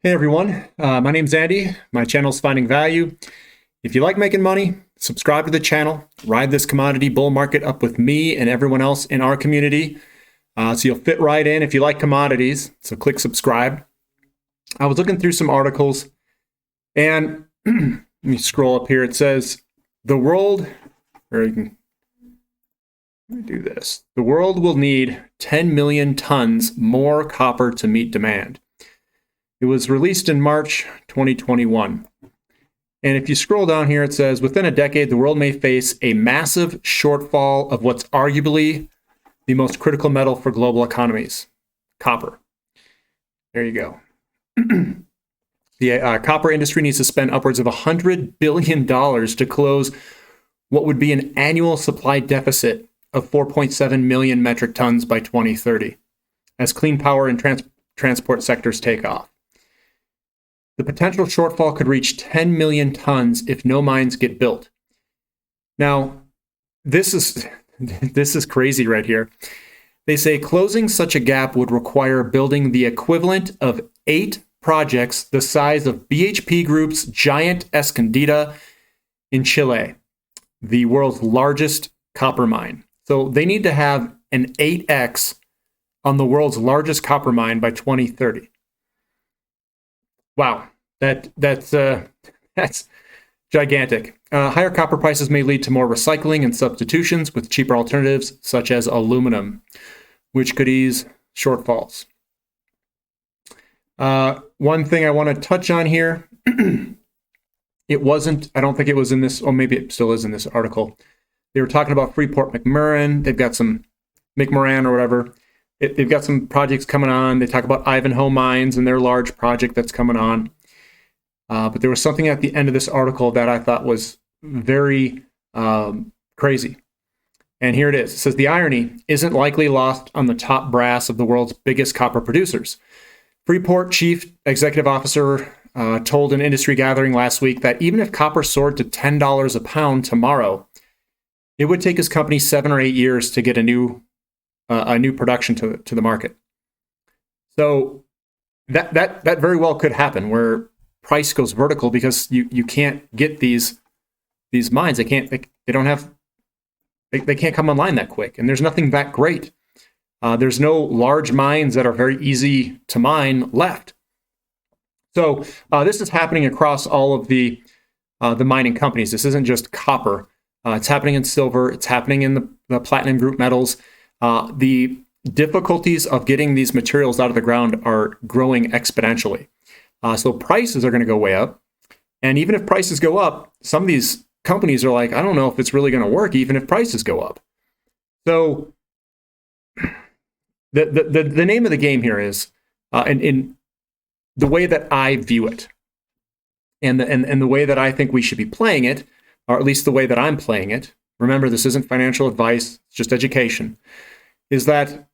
Hey everyone, my name's Andy. My channel's Finding Value. If you like making money, subscribe to the channel. Ride this commodity bull market up with me and everyone else in our community. So you'll fit right in if you like commodities. So click subscribe. I was looking through some articles and let me scroll up here. It says the world, or you can let me do this. The world will need 10 million tons more copper to meet demand. It was released in March 2021. And if you scroll down here, it says, within a decade, the world may face a massive shortfall of what's arguably the most critical metal for global economies, copper. There you go. The copper industry needs to spend upwards of $100 billion to close what would be an annual supply deficit of 4.7 million metric tons by 2030, as clean power and transport sectors take off. The potential shortfall could reach 10 million tons if no mines get built. Now, this is crazy right here. They say closing such a gap would require building the equivalent of 8 projects the size of BHP Group's giant Escondida in Chile, the world's largest copper mine. So they need to have an 8x on the world's largest copper mine by 2030. Wow, that's gigantic. Higher copper prices may lead to more recycling and substitutions with cheaper alternatives such as aluminum, which could ease shortfalls. One thing I want to touch on here, I don't think it was in this, or maybe it still is in this article. They were talking about Freeport-McMoRan. They've got some McMoRan or whatever. They've got some projects coming on. They talk about Ivanhoe Mines and their large project that's coming on. But there was something at the end of this article that I thought was very crazy. And here it is. It says, the irony isn't likely lost on the top brass of the world's biggest copper producers. Freeport Chief Executive Officer told an industry gathering last week that even if copper soared to $10 a pound tomorrow, it would take his company 7 or 8 years to get a new production to the market. So that very well could happen where price goes vertical because you can't get these mines. They can't come online that quick, and there's nothing that great. There's no large mines that are very easy to mine left. So this is happening across all of the mining companies. This isn't just copper. It's happening in silver. It's happening in the platinum group metals. The difficulties of getting these materials out of the ground are growing exponentially. So prices are going to go way up. And even if prices go up, some of these companies are like, I don't know if it's really going to work, even if prices go up. So the name of the game here is, in the way that I view it, and the way that I think we should be playing it, or at least the way that I'm playing it. Remember, this isn't financial advice, it's just education. Is that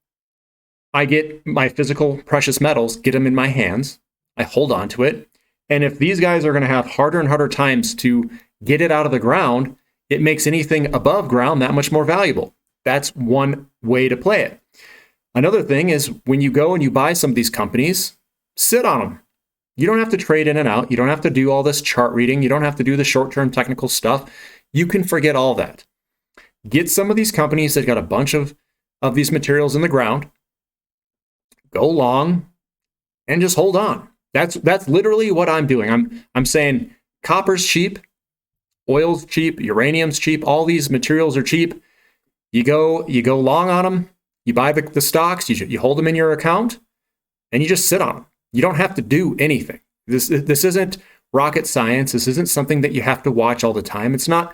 I get my physical precious metals, get them in my hands, I hold on to it, and if these guys are going to have harder and harder times to get it out of the ground, it makes anything above ground that much more valuable. That's one way to play it. Another thing is when you go and you buy some of these companies, sit on them. You don't have to trade in and out. You don't have to do all this chart reading. You don't have to do the short-term technical stuff. You can forget all that. Get some of these companies that got a bunch of these materials in the ground, go long, and just hold on. That's literally what I'm doing. I'm saying copper's cheap, oil's cheap, uranium's cheap, all these materials are cheap. You go long on them, you buy the stocks, you hold them in your account, and you just sit on them. You don't have to do anything. This isn't rocket science. This isn't something that you have to watch all the time. It's not.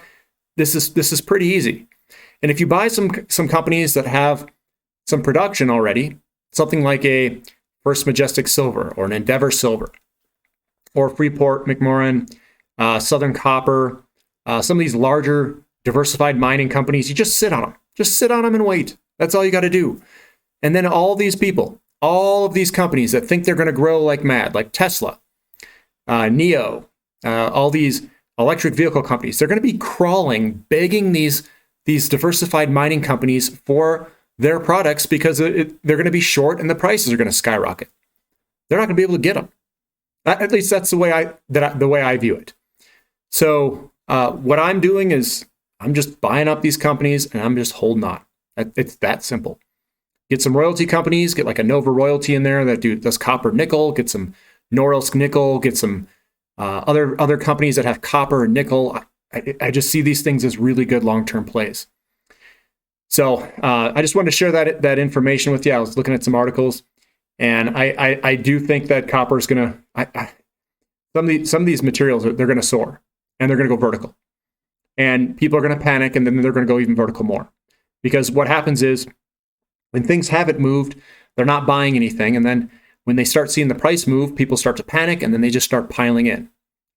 This is pretty easy. And if you buy some companies that have some production already, something like a First Majestic Silver or an Endeavor Silver or Freeport, McMoRan, Southern Copper, some of these larger diversified mining companies, you just sit on them. Just sit on them and wait. That's all you got to do. And then all these people, all of these companies that think they're going to grow like mad, like Tesla, NEO, all these electric vehicle companies, they're going to be crawling, begging these diversified mining companies for their products because they're going to be short and the prices are going to skyrocket. They're not going to be able to get them. At least that's the way I view it. So what I'm doing is I'm just buying up these companies and I'm just holding on. It's that simple. Get some royalty companies, get like a Nova Royalty in there that does copper nickel, get some Norilsk nickel, get some other companies that have copper and nickel. I just see these things as really good long-term plays. So I just wanted to share that information with you. I was looking at some articles, and I do think that copper is going to, some of these materials, they're going to soar, and they're going to go vertical. And people are going to panic, and then they're going to go even vertical more. Because what happens is, when things haven't moved, they're not buying anything. And then when they start seeing the price move, people start to panic, and then they just start piling in,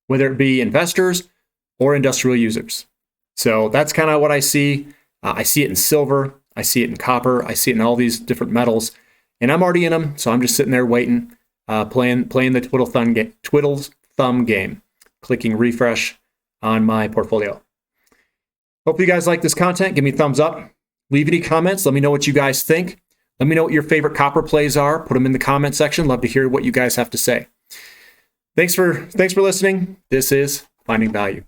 whether it be investors or industrial users. So that's kind of what I see. I see it in silver. I see it in copper. I see it in all these different metals. And I'm already in them, so I'm just sitting there waiting, playing the twiddle thumb game, clicking refresh on my portfolio. Hope you guys like this content. Give me a thumbs up. Leave any comments. Let me know what you guys think. Let me know what your favorite copper plays are. Put them in the comment section. Love to hear what you guys have to say. Thanks for listening. This is Finding Value.